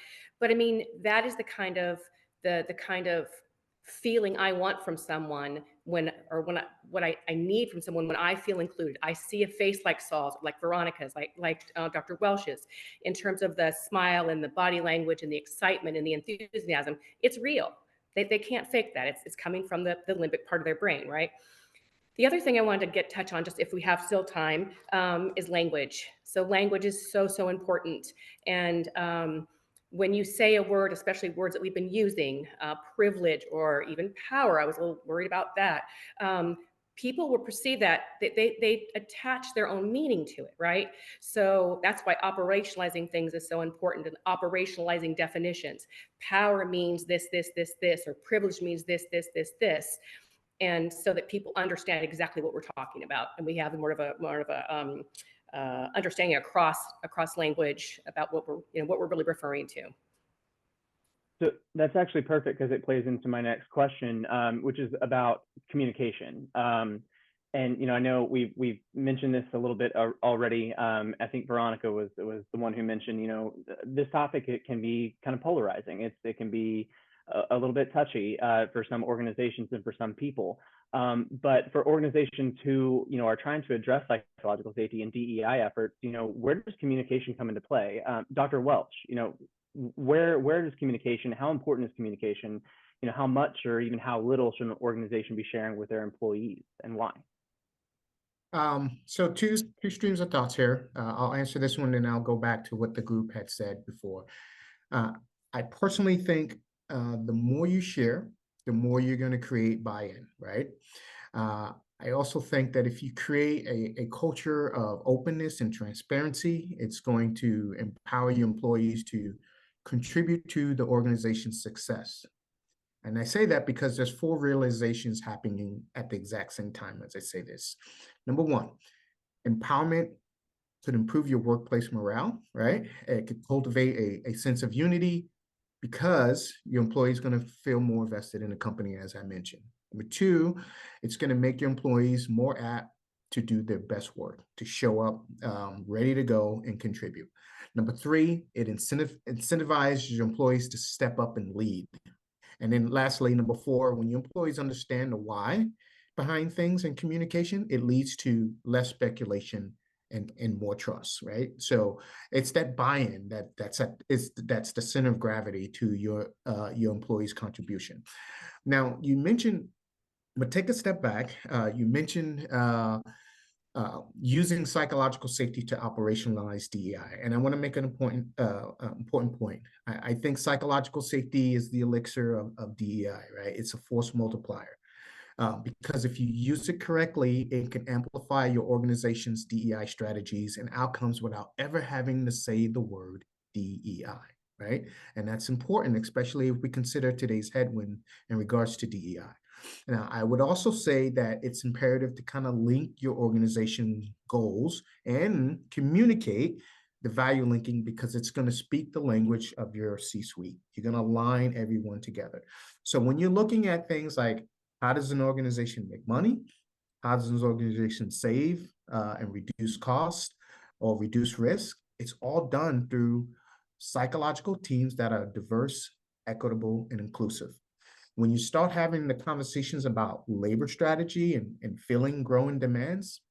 D: But I mean, that is the kind of feeling I want from someone what I need from someone when I feel included. I see a face like Saul's, like Veronica's, like Dr. Welch's, in terms of the smile and the body language and the excitement and the enthusiasm. It's real. They can't fake that. It's coming from the limbic part of their brain, right? The other thing I wanted to touch on, just if we have still time, is language. So language is so important. And when you say a word, especially words that we've been using, privilege or even power, I was a little worried about that. People will perceive that they attach their own meaning to it, right? So that's why operationalizing things is so important, and operationalizing definitions. Power means this, or privilege means this. And so that people understand exactly what we're talking about, and we have more of a understanding across language about what we're really referring to.
A: So that's actually perfect because it plays into my next question, which is about communication. And you know, I know we've mentioned this a little bit already. I think Veronica was the one who mentioned, you know, this topic, it can be kind of polarizing. It can be a little bit touchy for some organizations and for some people. But for organizations who, you know, are trying to address psychological safety and DEI efforts, you know, where does communication come into play? Dr. Welch, you know, where does communication, how important is communication? You know, how much or even how little should an organization be sharing with their employees, and why?
E: So two streams of thoughts here. I'll answer this one and I'll go back to what the group had said before. I personally think the more you share, the more you're going to create buy-in, right? I also think that if you create a culture of openness and transparency, it's going to empower your employees to contribute to the organization's success. And I say that because there's 4 realizations happening at the exact same time as I say this. Number 1, empowerment could improve your workplace morale, right? It could cultivate a sense of unity because your employee is going to feel more vested in the company, as I mentioned. Number 2, it's going to make your employees more apt to do their best work, to show up ready to go and contribute. Number three, it incentivizes your employees to step up and lead. And then lastly, number four, when your employees understand the why behind things and communication, it leads to less speculation and more trust, right? So it's that buy-in that's the center of gravity to your employees' contribution. Now, you mentioned, but take a step back. You mentioned using psychological safety to operationalize DEI, and I want to make an important point. I think psychological safety is the elixir of DEI, right? It's a force multiplier. Because if you use it correctly, it can amplify your organization's DEI strategies and outcomes without ever having to say the word DEI, right? And that's important, especially if we consider today's headwind in regards to DEI. Now, I would also say that it's imperative to kind of link your organization goals and communicate the value linking, because it's going to speak the language of your C-suite. You're going to align everyone together. So when you're looking at things like, how does an organization make money? How does an organization save and reduce costs or reduce risk? It's all done through psychological teams that are diverse, equitable, and inclusive. When you start having the conversations about labor strategy and filling growing demands,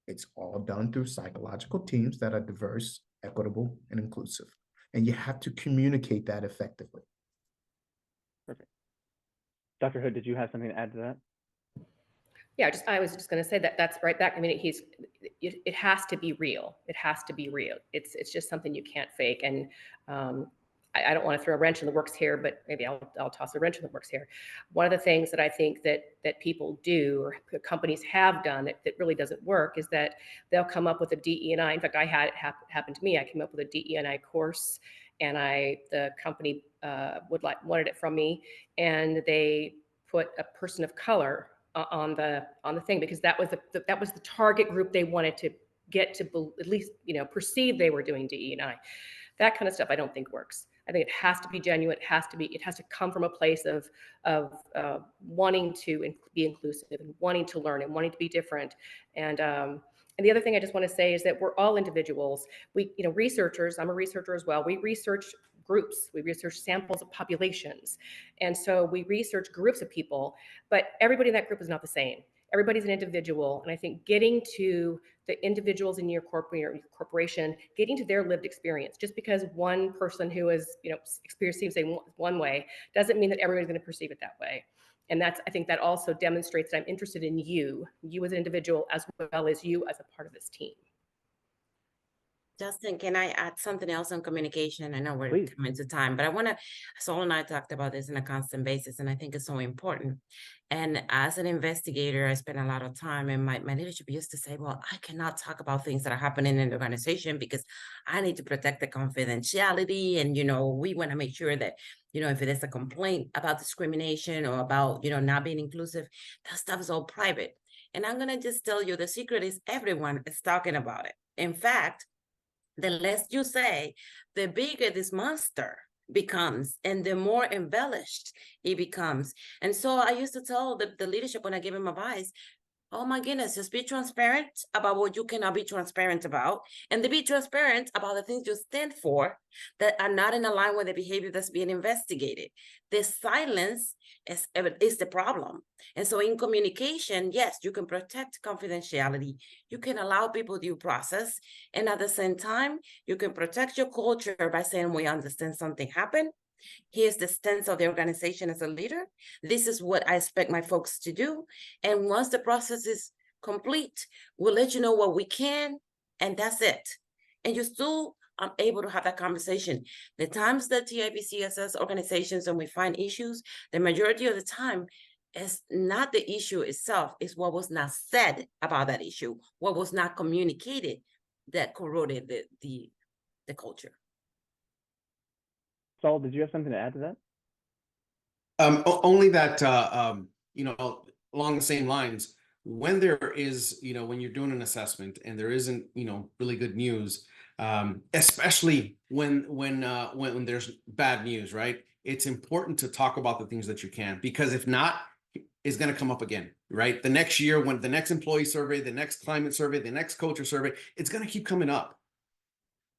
E: it's all done through psychological teams that are diverse, equitable, and inclusive. And you have to communicate that effectively.
A: Perfect. Dr. Hood, did you have something to add to that?
D: Yeah, I was just going to say that's right back. I mean, it has to be real. It has to be real. It's just something you can't fake. And I don't want to throw a wrench in the works here, but maybe I'll toss a wrench in the works here. One of the things that I think that people do, or companies have done that really doesn't work, is that they'll come up with a DE&I. In fact, I had it happen to me. I came up with a DE&I course, and the company wanted it from me, and they put a person of color on the thing, because that was the target group they wanted to get to at least perceive they were doing DE&I. That kind of stuff I don't think works. I think it has to be genuine. It has to come from a place of wanting to be inclusive and wanting to learn and wanting to be different. And the other thing I just want to say is that we're all individuals. We, researchers, I'm a researcher as well. We research groups, we research samples of populations. And so we research groups of people, but everybody in that group is not the same. Everybody's an individual. And I think getting to the individuals in your corporation, getting to their lived experience, just because one person who is, experiencing things one way, doesn't mean that everybody's going to perceive it that way. And I think that also demonstrates that I'm interested in you as an individual, as well as you as a part of this team.
C: Justin, can I add something else on communication? I know we're
A: Please.
C: coming to time, but Saul and I talked about this on a constant basis, and I think it's so important. And as an investigator, I spent a lot of time, and my leadership used to say, well, I cannot talk about things that are happening in the organization because I need to protect the confidentiality. And, we want to make sure that, if there's a complaint about discrimination or about, not being inclusive, that stuff is all private. And I'm going to just tell you, the secret is everyone is talking about it. In fact, the less you say, the bigger this monster becomes and the more embellished it becomes. And so I used to tell the leadership when I gave them advice, oh my goodness, just be transparent about what you cannot be transparent about, and to be transparent about the things you stand for that are not in line with the behavior that's being investigated. The silence is the problem. And so in communication, yes, you can protect confidentiality. You can allow people due process. And at the same time, you can protect your culture by saying, we understand something happened. Here's the stance of the organization as a leader. This is what I expect my folks to do. And once the process is complete, we'll let you know what we can, and that's it. And you're still able to have that conversation. The times that TIVC assess organizations and we find issues, the majority of the time, it's not the issue itself, it's what was not said about that issue, what was not communicated that corroded the culture.
A: Saul, did you have something to add to that?
B: Only that, along the same lines, when there is, when you're doing an assessment and there isn't, really good news, especially when there's bad news, right? It's important to talk about the things that you can, because if not, is going to come up again, right? The next year, when the next employee survey, the next climate survey, the next culture survey, it's going to keep coming up.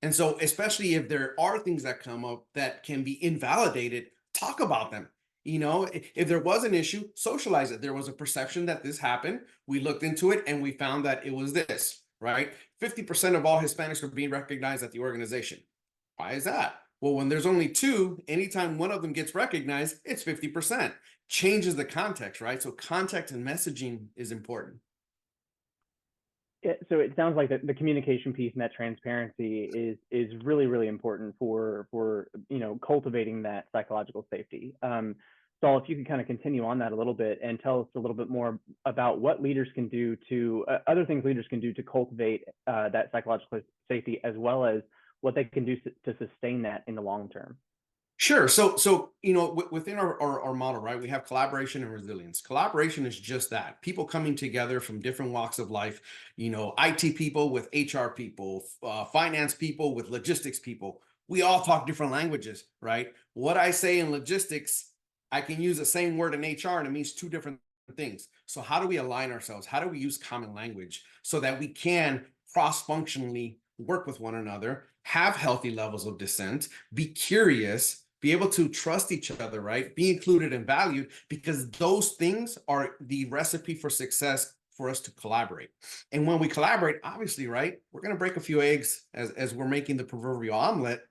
B: And so, especially if there are things that come up that can be invalidated, talk about them. You know, if there was an issue, socialize it. There was a perception that this happened. We looked into it and we found that it was this, right? 50% of all Hispanics are being recognized at the organization. Why is that? Well, when there's only two, anytime one of them gets recognized, it's 50%. Changes the context, right? So context and messaging is important.
A: So it sounds like the communication piece and that transparency is really, really important for cultivating that psychological safety. Saul, if you could kind of continue on that a little bit and tell us a little bit more about what leaders can do to other things leaders can do to cultivate that psychological safety, as well as what they can do to sustain that in the long term.
B: Sure. So within our model, right, we have collaboration and resilience. Collaboration is just that. People coming together from different walks of life, IT people with HR people, finance people with logistics people. We all talk different languages, right? What I say in logistics, I can use the same word in HR and it means two different things. So how do we align ourselves? How do we use common language so that we can cross-functionally work with one another, have healthy levels of dissent, be curious, be able to trust each other, right? Be included and valued, because those things are the recipe for success for us to collaborate. And when we collaborate, obviously, right, we're going to break a few eggs as we're making the proverbial omelet.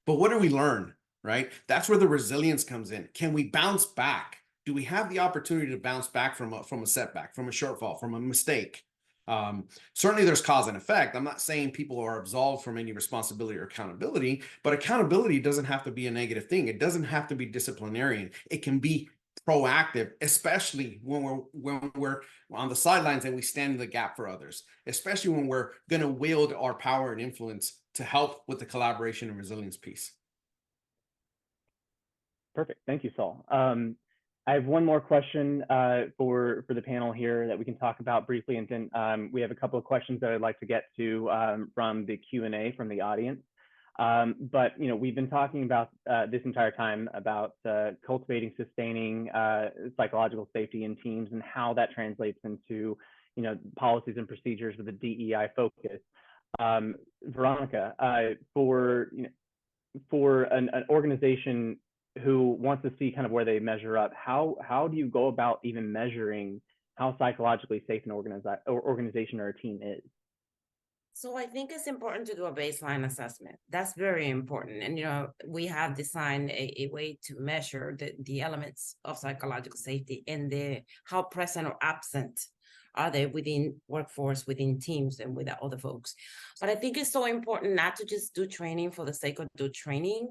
B: But what do we learn, right? That's where the resilience comes in. Can we bounce back? Do we have the opportunity to bounce back from a setback, from a shortfall, from a mistake? Certainly there's cause and effect. I'm not saying people are absolved from any responsibility or accountability, but accountability doesn't have to be a negative thing. It doesn't have to be disciplinarian. It can be proactive, especially when we're on the sidelines and we stand in the gap for others, especially when we're going to wield our power and influence to help with the collaboration and resilience piece.
A: Perfect. Thank you, Saul. I have one more question for the panel here that we can talk about briefly, and then we have a couple of questions that I'd like to get to from the Q&A from the audience. But we've been talking about this entire time about cultivating, sustaining psychological safety in teams and how that translates into policies and procedures with a DEI focus. Veronica, for an organization who wants to see kind of where they measure up, how do you go about even measuring how psychologically safe an organization or a team is?
C: So I think it's important to do a baseline assessment. That's very important. And, we have designed a way to measure the elements of psychological safety and how present or absent are they within workforce, within teams, and with other folks. But I think it's so important not to just do training for the sake of do training.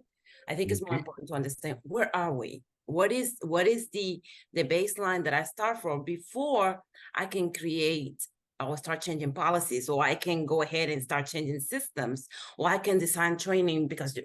C: I think it's more important to understand, where are we? What is the baseline that I start from before I can create or start changing policies, or I can go ahead and start changing systems, or I can design training, because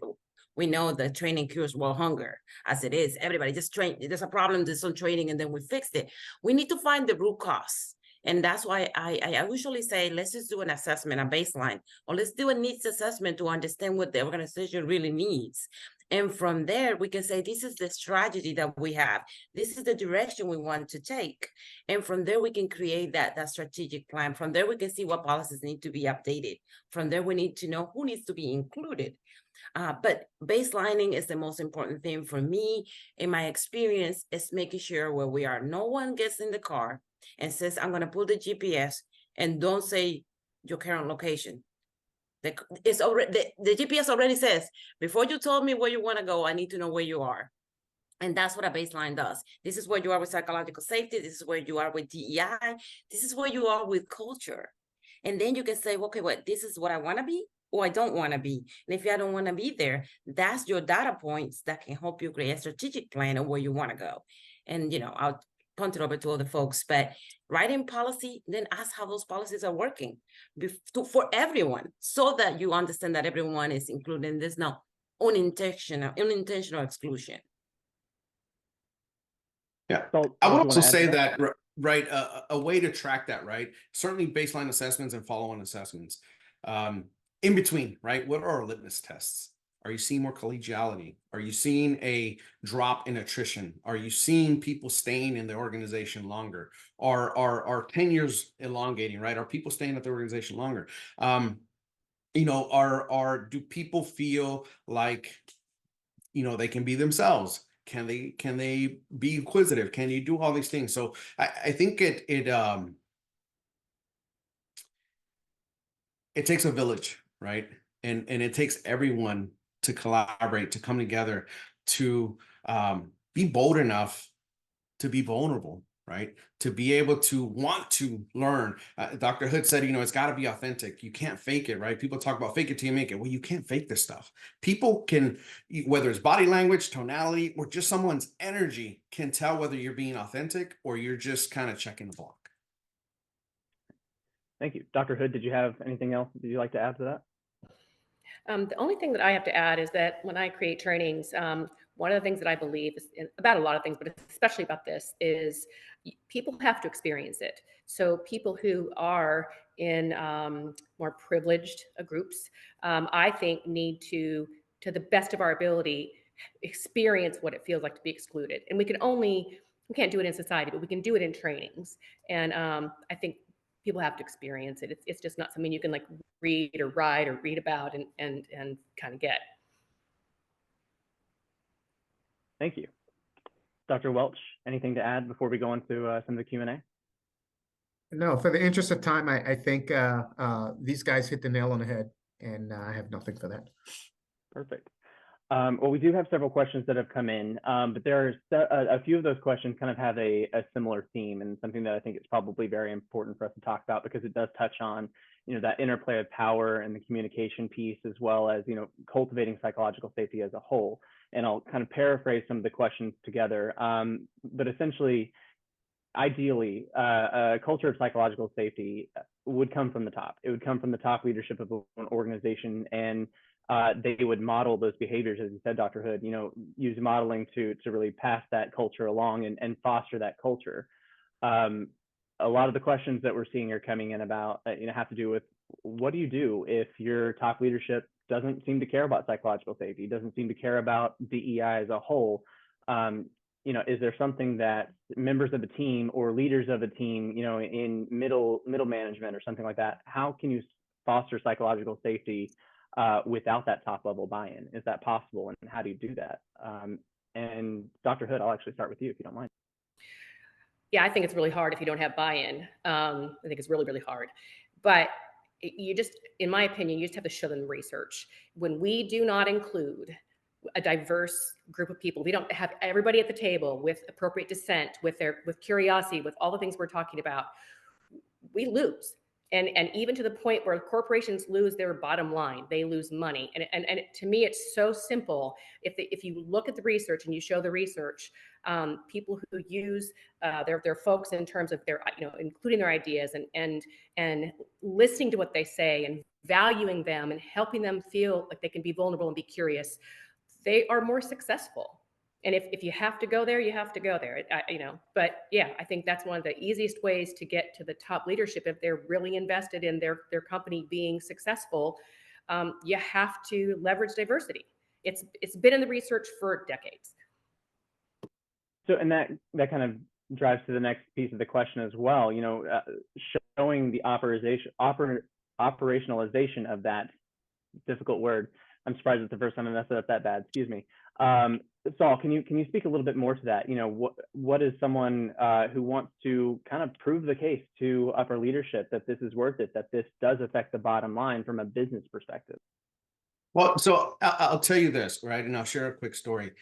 C: we know that training cures world hunger as it is. Everybody just train. There's a problem, there's some training, and then we fixed it. We need to find the root cause. And that's why I usually say, let's just do an assessment, a baseline, or let's do a needs assessment to understand what the organization really needs. And from there, we can say, this is the strategy that we have. This is the direction we want to take. And from there, we can create that strategic plan. From there, we can see what policies need to be updated. From there, we need to know who needs to be included. But baselining is the most important thing for me. In my experience, is making sure where we are, no one gets in the car and says, I'm going to pull the GPS, and don't say your current location. It's already the GPS already says, before you told me where you want to go, I need to know where you are. And that's what a baseline does. This is where you are with psychological safety. This is where you are with DEI. This is where you are with culture. And then you can say, okay, this is what I want to be, or I don't want to be. And if I don't want to be there, that's your data points that can help you create a strategic plan of where you want to go. And, I'll punt it over to other folks, but writing policy, then ask how those policies are working for everyone, so that you understand that everyone is included in this. Now, unintentional exclusion.
B: Yeah, I would also say that, right, a way to track that, right? Certainly baseline assessments and follow-on assessments. In between, right, what are our litmus tests? Are you seeing more collegiality? Are you seeing a drop in attrition? Are you seeing people staying in the organization longer? Are tenures elongating, right? Are people staying at the organization longer? Do people feel like, they can be themselves? Can they be inquisitive? Can you do all these things? So I think it takes a village, right? And it takes everyone to collaborate, to come together, to be bold enough to be vulnerable, right? To be able to want to learn. Dr. Hood said, it's got to be authentic. You can't fake it, right? People talk about fake it till you make it. Well, you can't fake this stuff. People can, whether it's body language, tonality, or just someone's energy, can tell whether you're being authentic or you're just kind of checking the block.
A: Thank you. Dr. Hood, did you have anything else that you'd like to add to that?
D: The only thing that I have to add is that when I create trainings, one of the things that I believe is about a lot of things, but especially about this, is people have to experience it. So people who are in more privileged groups, I think need to the best of our ability, experience what it feels like to be excluded. And we can't do it in society, but we can do it in trainings. And I think people have to experience it. It's just not something you can like read or write or read about and kind of get.
A: Thank you. Dr. Welch, anything to add before we go into some of the Q&A?
E: No, for the interest of time, I think these guys hit the nail on the head, and I have nothing for that.
A: Perfect. Well, we do have several questions that have come in, but there are a few of those questions kind of have a similar theme, and something that I think is probably very important for us to talk about, because it does touch on, that interplay of power and the communication piece, as well as, cultivating psychological safety as a whole. And I'll kind of paraphrase some of the questions together, but essentially, ideally, a culture of psychological safety would come from the top. It would come from the top leadership of an organization, and they would model those behaviors, as you said, Dr. Hood, use modeling to really pass that culture along and foster that culture. A lot of the questions that we're seeing are coming in about, have to do with, what do you do if your top leadership doesn't seem to care about psychological safety, doesn't seem to care about DEI as a whole? Is there something that members of a team or leaders of a team, in middle management or something like that, how can you foster psychological safety without that top level buy-in? Is that possible, and how do you do that? And Dr. Hood, I'll actually start with you, if you don't mind.
D: Yeah, I think it's really hard if you don't have buy-in. I think it's really, really hard. But you just, in my opinion, you just have to show them research. When we do not include a diverse group of people, we don't have everybody at the table with appropriate dissent, with curiosity, with all the things we're talking about, we lose. And even to the point where corporations lose their bottom line, they lose money. And to me, it's so simple. If you look at the research and you show the research, people who use their folks in terms of their, including their ideas and listening to what they say and valuing them and helping them feel like they can be vulnerable and be curious, they are more successful. And if you have to go there, you have to go there, but yeah, I think that's one of the easiest ways to get to the top leadership. If they're really invested in their company being successful, you have to leverage diversity. It's been in the research for decades.
A: So, and that kind of drives to the next piece of the question as well, showing the operationalization of that difficult word. I'm surprised it's the first time I messed it up that bad, excuse me. Saul, can you speak a little bit more to that? What is someone who wants to kind of prove the case to upper leadership that this is worth it, that this does affect the bottom line from a business perspective?
B: Well, so I'll tell you this, right? And I'll share a quick story.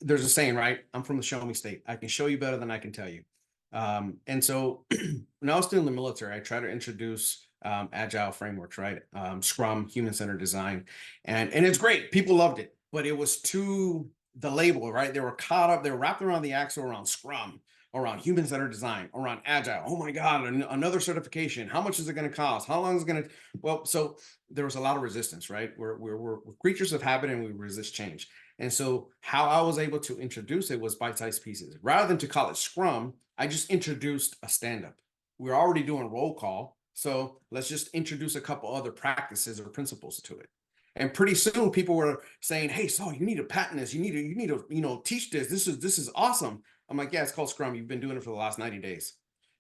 B: There's a saying, right? I'm from the show me state. I can show you better than I can tell you. And so when I was still in the military, I tried to introduce agile frameworks, right? Scrum, human-centered design. And it's great. People loved it, but it was too the label, right? They were caught up, they were wrapped around the axle around Scrum, around human-centered design, around agile. Oh my God, another certification. How much is it going to cost? How long is it going to? Well, so there was a lot of resistance, right? We're creatures of habit, and we resist change. And so how I was able to introduce it was bite-sized pieces. Rather than to call it Scrum, I just introduced a stand-up. We're already doing roll call, so let's just introduce a couple other practices or principles to it. And pretty soon people were saying, hey, Saul, you need to patent this. You need to, teach this. This is awesome. I'm like, yeah, it's called Scrum. You've been doing it for the last 90 days.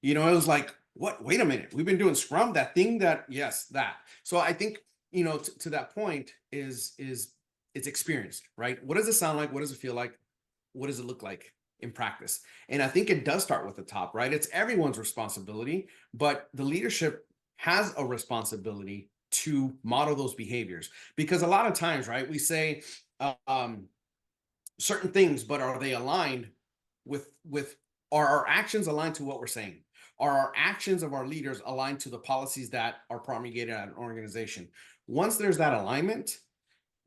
B: It was like, what? Wait a minute. We've been doing Scrum, that thing yes, that. So I think, to that point is it's experienced, right? What does it sound like? What does it feel like? What does it look like in practice? And I think it does start with the top, right? It's everyone's responsibility, but the leadership has a responsibility to model those behaviors, because a lot of times, right, we say certain things, but are they aligned with are our actions aligned to what we're saying? Are our actions of our leaders aligned to the policies that are promulgated at an organization? Once there's that alignment,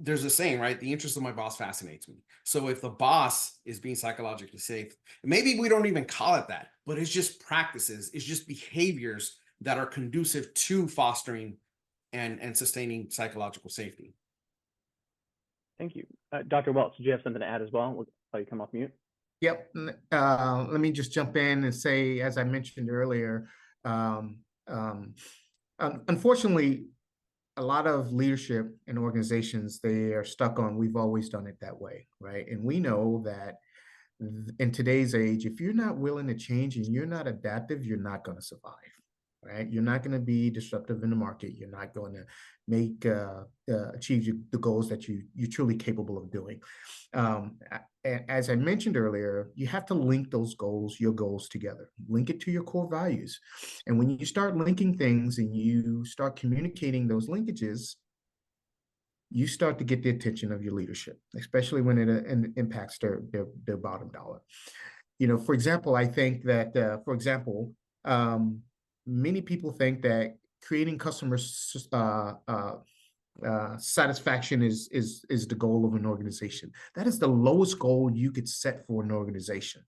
B: there's a saying, right? The interest of my boss fascinates me. So if the boss is being psychologically safe, maybe we don't even call it that, but it's just practices, it's just behaviors that are conducive to fostering and sustaining psychological safety.
A: Thank you. Dr. Welch, did you have something to add as well? While you come off mute.
E: Yep. Let me just jump in and say, as I mentioned earlier, unfortunately, a lot of leadership in organizations, they are stuck on, we've always done it that way, right? And we know that in today's age, if you're not willing to change and you're not adaptive, you're not going to survive, right? You're not going to be disruptive in the market. You're not going to make achieve the goals that you're truly capable of doing. As I mentioned earlier, you have to link those goals, your goals together, link it to your core values. And when you start linking things and you start communicating those linkages, you start to get the attention of your leadership, especially when it impacts their bottom dollar. For example, I think that, many people think that creating customer satisfaction is the goal of an organization. That is the lowest goal you could set for an organization.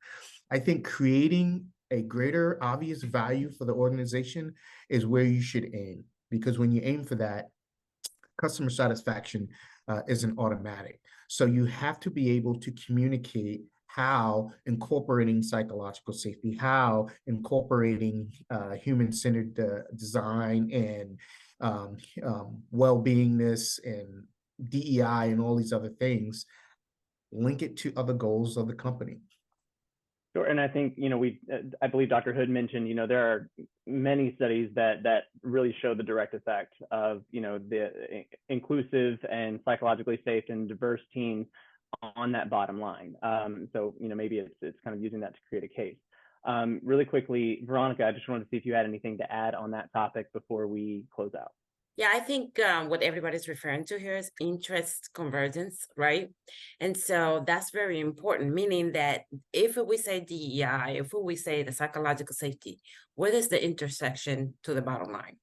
E: I think creating a greater obvious value for the organization is where you should aim, because when you aim for that, customer satisfaction isn't automatic. So you have to be able to communicate how incorporating psychological safety, how incorporating human-centered design and well-beingness and DEI and all these other things, link it to other goals of the company.
A: Sure, and I think I believe Dr. Hood mentioned there are many studies that really show the direct effect of the inclusive and psychologically safe and diverse teams on that bottom line. So maybe it's kind of using that to create a case. Really quickly, Veronica, I just wanted to see if you had anything to add on that topic before we close out.
C: Yeah, I think what everybody's referring to here is interest convergence, right? And so that's very important, meaning that if we say DEI, if we say the psychological safety, where is the intersection to the bottom line?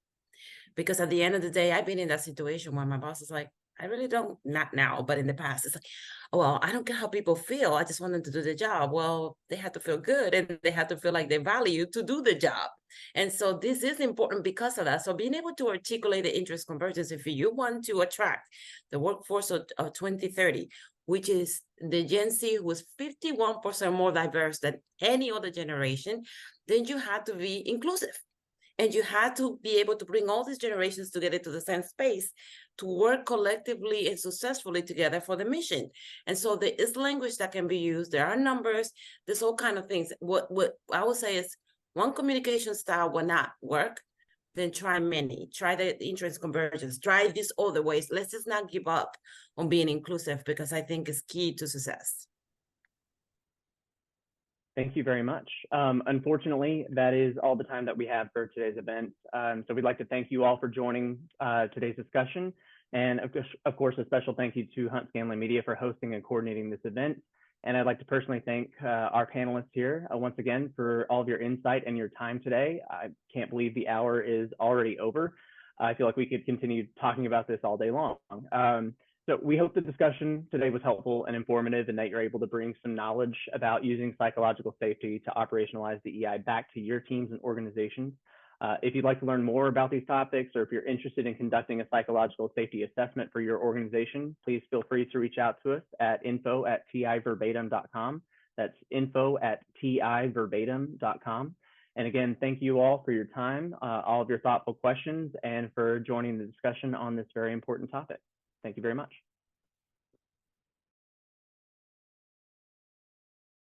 C: Because at the end of the day, I've been in that situation where my boss is like, I really don't, not now, but in the past, it's like, well, I don't care how people feel. I just want them to do the job. Well, they have to feel good and they have to feel like they're valued to do the job. And so this is important because of that. So being able to articulate the interest convergence, if you want to attract the workforce of 2030, which is the Gen Z who is 51% more diverse than any other generation, then you have to be inclusive. And you had to be able to bring all these generations together to the same space to work collectively and successfully together for the mission. And so there is language that can be used. There are numbers. There's all kind of things. What I would say is one communication style will not work. Then try many. Try the interest convergence. Try these other ways. Let's just not give up on being inclusive, because I think it's key to success.
A: Thank you very much. Unfortunately, that is all the time that we have for today's event. So we'd like to thank you all for joining today's discussion. And of course, a special thank you to Hunt Scanlon Media for hosting and coordinating this event. And I'd like to personally thank our panelists here once again for all of your insight and your time today. I can't believe the hour is already over. I feel like we could continue talking about this all day long. So we hope the discussion today was helpful and informative, and that you're able to bring some knowledge about using psychological safety to operationalize DEI back to your teams and organizations. If you'd like to learn more about these topics, or if you're interested in conducting a psychological safety assessment for your organization, please feel free to reach out to us at info@tiverbatim.com. That's info@tiverbatim.com. And again, thank you all for your time, all of your thoughtful questions, and for joining the discussion on this very important topic. Thank you very much.